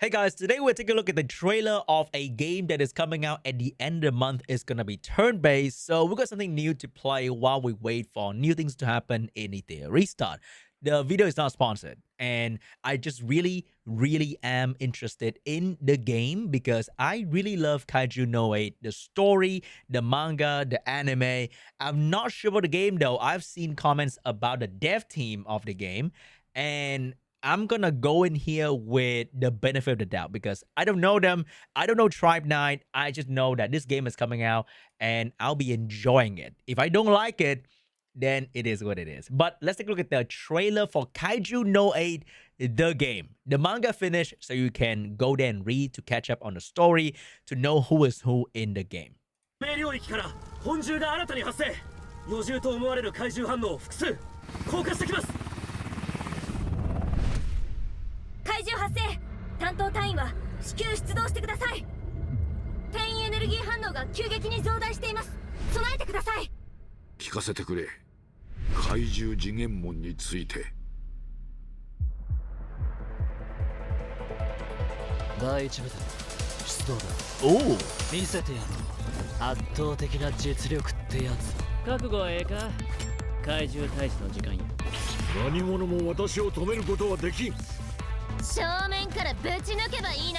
Hey guys, today we're taking a look at the trailer of a game that is coming out at the end of the month. It's gonna be turn-based, so we got something new to play while we wait for new things to happen in the restart. The video is not sponsored, and I just really am interested in the game because I really love Kaiju No.8, the story, the manga, the anime. I'm not sure about the game though. I've seen comments about the dev team of the game, and I'm gonna go in here with the benefit of the doubt because I don't know them. I don't know Tribe 9. I just know that this game is coming out and I'll be enjoying it. If I don't like it, then it is what it is. But let's take a look at the trailer for Kaiju No.8, the game. The manga finished, so you can go there and read to catch up on the story to know who is who in the game. 命領域から本獣が新たに発生。余獣と思われる怪獣反応複数降下してきます。怪獣発生。担当隊員は至急出動してください。転移エネルギー反応が急激に増大しています。備えてください。聞かせてくれ。怪獣次元門について。第一部隊出動だ。おお。見せてやろう。圧倒的な実力ってやつ。覚悟はええか。怪獣退治の時間や。何者も私を止めることはできん。正面からぶち抜けばいいのよ。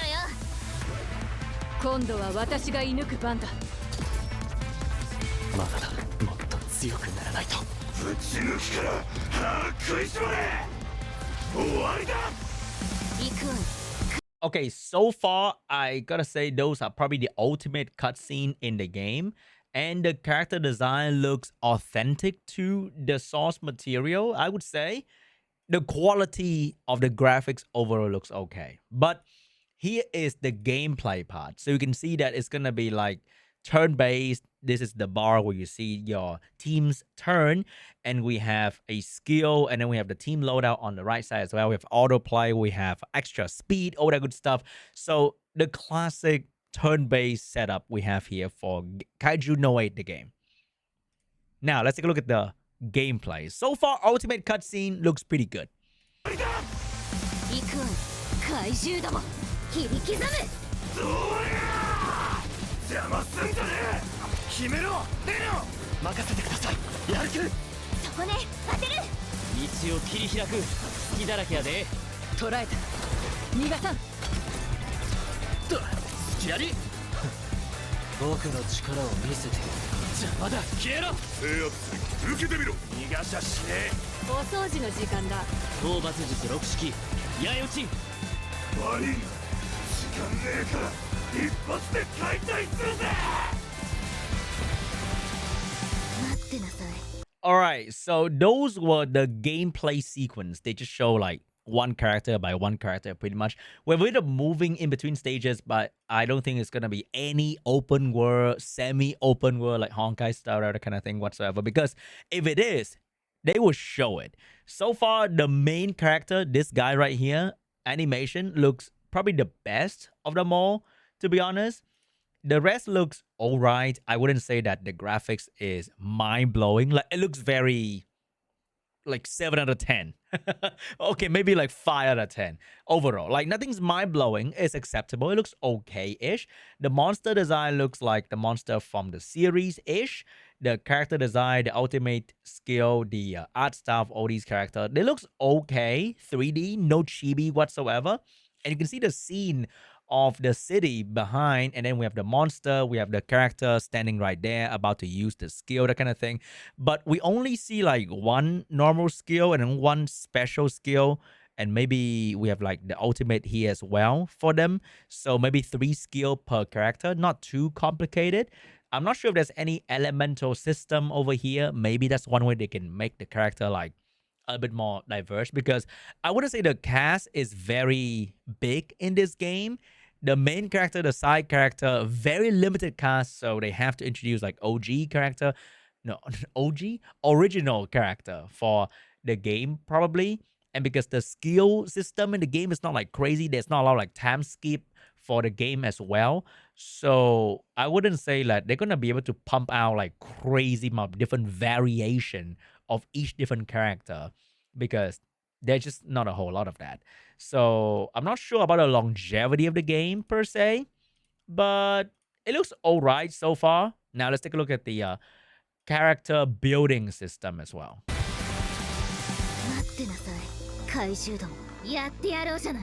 今度は私が射抜く番だ。まだだ。もっと強くならないと。ぶち抜きから歯食いしばれ。終わりだ。行くわ。Okay, so far, I gotta say those are probably the ultimate cutscene in the game. And the character design looks authentic to the source material, I would say. The quality of the graphics overall looks okay. But here is the gameplay part. So you can see that it's gonna be like turn-based. This is the bar where you see your team's turn, and we have a skill, and then we have the team loadout on the right side as well. We have autoplay, we have extra speed, all that good stuff. So the classic turn-based setup we have here for Kaiju No.8, the game. Now let's take a look at the gameplay. So far, ultimate cutscene looks pretty good. 行くわ。怪獣ども切り刻む。どうや。邪魔すんじゃねえ。決めろ。レノ。任せてください。やる気。そこね。当てる。道を切り開く。隙だらけやで。捕らえた。逃がさん。隙やり。僕の力を見せて。邪魔だ。消えろ。制圧する。受けてみろ。逃がしゃしねえ。お掃除の時間だ。討伐術6式。八重打ち。悪いが時間ねえから一発で解体するぜ。待ってなさい。Alright, so those were the gameplay sequence. They just show like one character by one character pretty much. We're a bit moving in between stages, but I don't think it's gonna be any open world, semi-open world like Honkai Star Rail kind of thing whatsoever. Because if it is, they will show it. So far, the main character, this guy right here, animation looks probably the best of them all, to be honest. The rest looks alright. I wouldn't say that the graphics is mind-blowing. Like, it looks very like 7 out of 10. Okay, maybe like 5 out of 10 overall. Like, nothing's mind-blowing. It's acceptable. It looks okay-ish. The monster design looks like the monster from the series-ish. The character design, the ultimate skill, the art style of all these characters, they looks okay. 3D, no chibi whatsoever. And you can see the scene of the city behind, and then we have the monster, we have the character standing right there about to use the skill, that kind of thing. But we only see like one normal skill and then one special skill, and maybe we have like the ultimate here as well for them. So maybe 3 skill per character, not too complicated. I'm not sure if there's any elemental system over here. Maybe that's one way they can make the character like a bit more diverse, because I wouldn't say the cast is very big in this game. The main character, the side character, very limited cast, so they have to introduce like OG character, no, OG original character for the game probably. And because the skill system in the game is not like crazy, there's not a lot of like time skip for the game as well. So I wouldn't say that they're gonna be able to pump out like crazy amount of different variation of each different character, because there's just not a whole lot of that. So I'm not sure about the longevity of the game per se, but it looks alright so far. Now let's take a look at the character building system as well. 待ってなさい怪獣どもやってやろうじゃない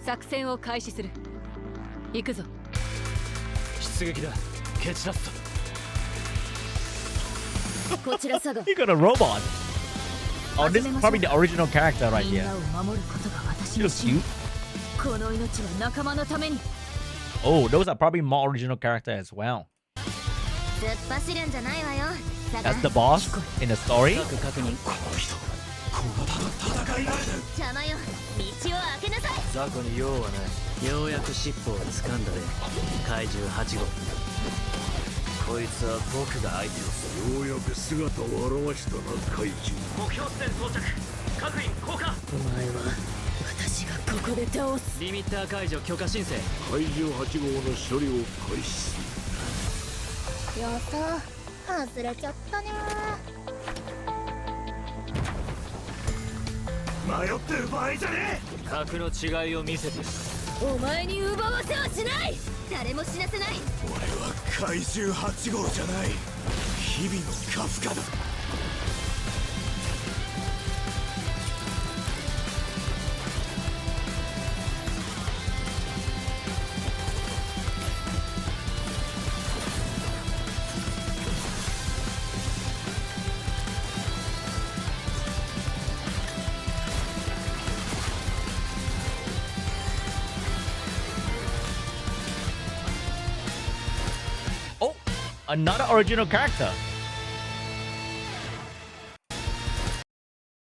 作戦を開始する行くぞ出撃だ蹴散らすぞこちら佐賀 You got a robot. Oh, this is probably the original character right みん here. なを守ることが私の Looks 使命 cute. この命は仲間のために Oh, those are probably more original character as well. 突っ走るんじゃないわよ佐賀 That's the boss in the story. 各確認この人この戦い慣れてる邪魔よ道を開けなさい雑魚に用はないようやく尻尾を掴んだで怪獣8号こいつは僕が相手をするようやく姿を現したな怪獣目標地点到着各員降下お前は私がここで倒すリミッター解除許可申請怪獣8号の処理を開始するやった外れちゃったね迷ってる場合じゃね格の違いを見せてやるお前に奪わせはしない誰も死なせない俺は怪獣8号じゃない日々のカフカだOh, another original character.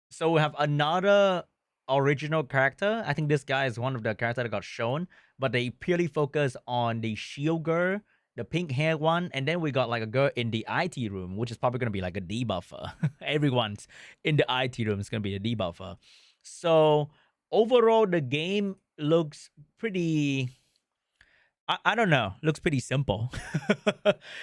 So we have another original character. I think this guy is one of the characters that got shown, but they purely focus on the shield girl, the pink hair one, and then we got like a girl in the IT room, which is probably gonna be like a debuffer. Everyone's in the IT room is gonna be a debuffer. So overall, the game looks pretty. I don't know. Looks pretty simple.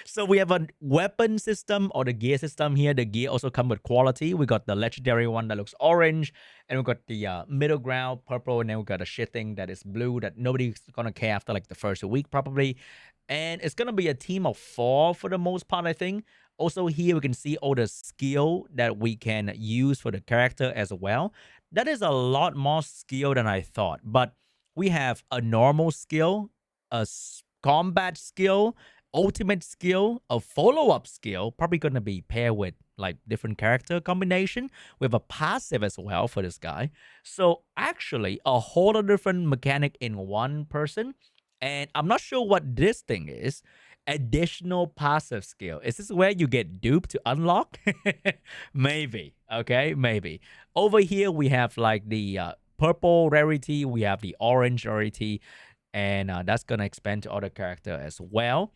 So we have a weapon system or the gear system here. The gear also come with quality. We got the legendary one that looks orange, and we got the middle ground purple, and then we got a shit thing that is blue that nobody's gonna care after like the first week probably. And it's gonna be a team of 4 for the most part, I think. Also here we can see all the skill that we can use for the character as well. That is a lot more skill than I thought. But we have a normal skill, a combat skill, ultimate skill, a follow-up skill, probably going to be paired with like different character combination. We have a passive as well for this guy. So actually a whole lot of different mechanic in one person. And I'm not sure what this thing is. Additional passive skill. Is this where you get duped to unlock? Maybe. Okay, maybe. Over here we have like the purple rarity. We have the orange rarity. And that's going to expand to other character as well.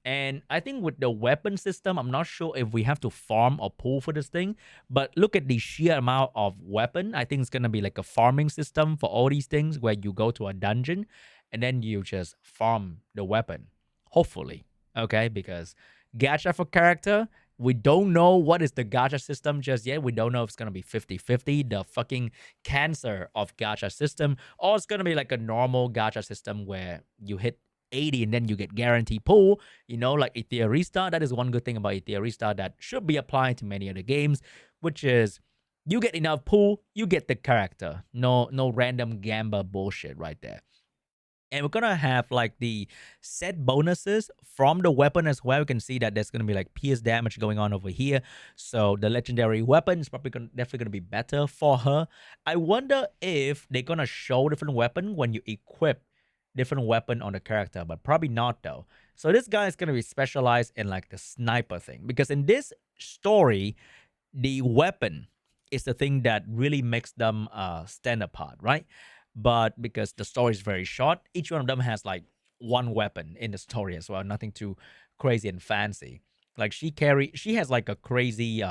And I think with the weapon system, I'm not sure if we have to farm or pull for this thing. But look at the sheer amount of weapon. I think it's going to be like a farming system for all these things where you go to a dungeon and then you just farm the weapon. Hopefully. Okay, because gacha for character, we don't know what is the gacha system just yet. We don't know if it's going to be 50-50, the fucking cancer of gacha system, or it's going to be like a normal gacha system where you hit 80 and then you get guaranteed pull, you know, like Etheorista. That is one good thing about Etheorista that should be applied to many other games, which is you get enough pull, you get the character. No random gamba bullshit right there. And we're going to have like the set bonuses from the weapon as well. You can see that there's going to be like pierce damage going on over here. So the legendary weapon is probably definitely going to be better for her. I wonder if they're going to show different weapon when you equip different weapon on the character, but probably not though. So this guy is going to be specialized in like the sniper thing, because in this story, the weapon is the thing that really makes them stand apart, right? But because the story is very short, each one of them has like one weapon in the story as well. Nothing too crazy and fancy. Like she has like a crazy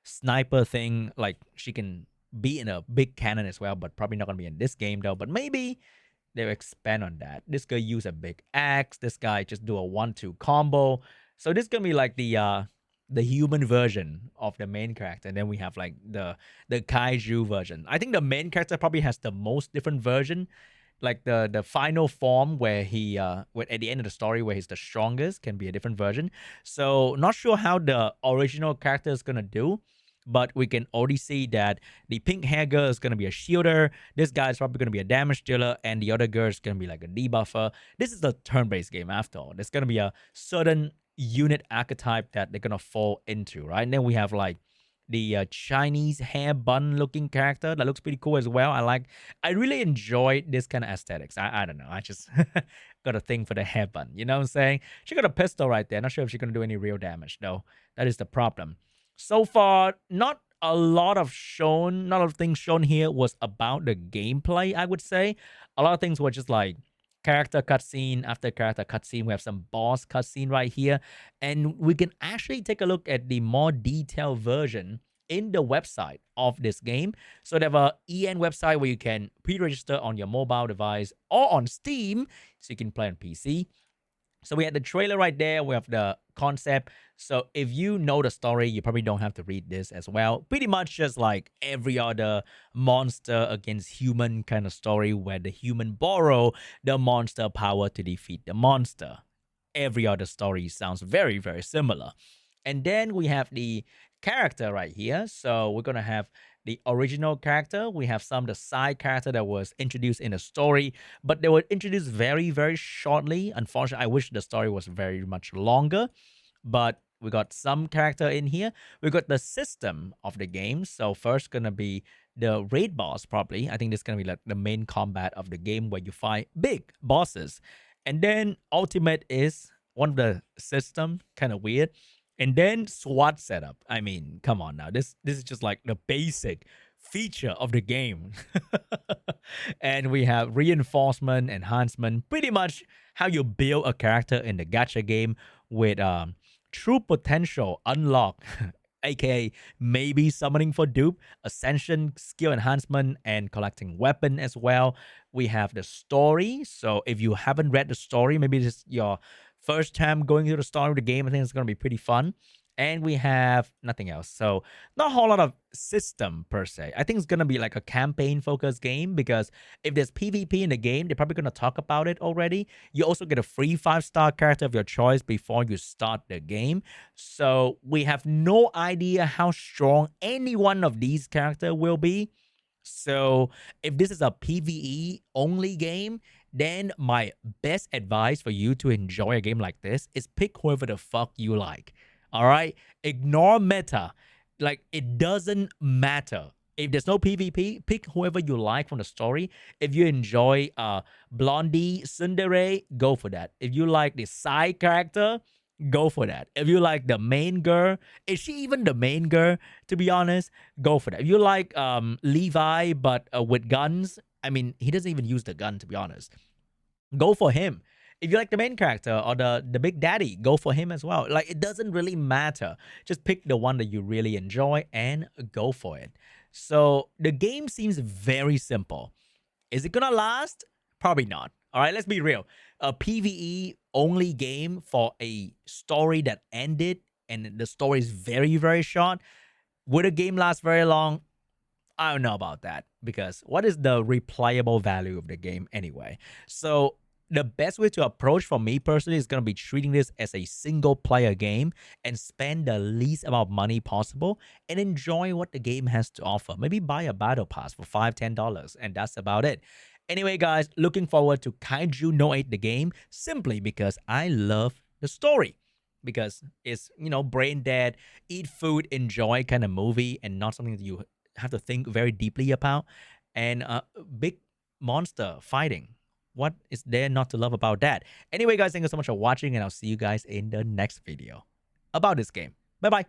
sniper thing. Like she can be in a big cannon as well, but probably not gonna be in this game though. But maybe they'll expand on that. This guy use a big axe. This guy just do a 1-2 combo. So this is gonna be like the the human version of the main character, and then we have like the kaiju version. I think the main character probably has the most different version, like the final form where he at the end of the story where he's the strongest can be a different version. So not sure how the original character is gonna do, but we can already see that the pink hair girl is gonna be a shielder. This guy is probably gonna be a damage dealer, and the other girl is gonna be like a debuffer. This is a turn-based game after all. There's gonna be a certain unit archetype that they're gonna fall into, right? And then we have like the Chinese hair bun looking character that looks pretty cool as well. I really enjoy this kind of aesthetics. I don't know. I just got a thing for the hair bun. You know what I'm saying? She got a pistol right there. Not sure if she's gonna do any real damage though. That is the problem. So far, not a lot of things shown here was about the gameplay, I would say. A lot of things were just like character cutscene after character cutscene. We have some boss cutscene right here. And we can actually take a look at the more detailed version in the website of this game. So they have a EN website where you can pre-register on your mobile device or on Steam, so you can play on PC. So we had the trailer right there. We have the concept. So if you know the story, you probably don't have to read this as well. Pretty much just like every other monster against human kind of story where the human borrow the monster power to defeat the monster. Every other story sounds very, very similar. And then we have the character right here. So we're going to have the original character. We have some of the side character that was introduced in the story, but they were introduced very, very shortly. Unfortunately, I wish the story was very much longer, but we got some character in here. We got the system of the game. So first gonna be the raid boss, probably. I think this is gonna be like the main combat of the game where you fight big bosses. And then ultimate is one of the system, kind of weird. And then SWAT setup. I mean, come on now. This is just like the basic feature of the game. And we have reinforcement, enhancement, pretty much how you build a character in the gacha game with true potential unlock, aka maybe summoning for dupe, ascension, skill enhancement, and collecting weapon as well. We have the story. So if you haven't read the story, maybe this is your first time going through the story of the game, I think it's going to be pretty fun. And we have nothing else. So not a whole lot of system per se. I think it's going to be like a campaign focused game, because if there's PvP in the game, they're probably going to talk about it already. You also get a free 5-star character of your choice before you start the game. So we have no idea how strong any one of these characters will be. So if this is a PvE only game, then my best advice for you to enjoy a game like this is pick whoever the fuck you like. All right? Ignore meta. Like, it doesn't matter. If there's no PvP, pick whoever you like from the story. If you enjoy Blondie, Tsundere, go for that. If you like the side character, go for that. If you like the main girl, is she even the main girl, to be honest? Go for that. If you like Levi, but with guns, I mean, he doesn't even use the gun, to be honest. Go for him. If you like the main character or the big daddy, go for him as well. Like, it doesn't really matter. Just pick the one that you really enjoy and go for it. So the game seems very simple. Is it gonna last? Probably not. All right, let's be real. A PvE only game for a story that ended and the story is very, very short. Would a game last very long? I don't know about that, because what is the replayable value of the game anyway? So the best way to approach for me personally is going to be treating this as a single player game and spend the least amount of money possible and enjoy what the game has to offer. Maybe buy a battle pass for $5, $10, and that's about it. Anyway, guys, looking forward to Kaiju No.8 the game, simply because I love the story. Because it's, you know, brain dead, eat food, enjoy kind of movie, and not something that you have to think very deeply about. And big monster fighting. What is there not to love about that? Anyway, guys, thank you so much for watching, and I'll see you guys in the next video about this game. Bye-bye.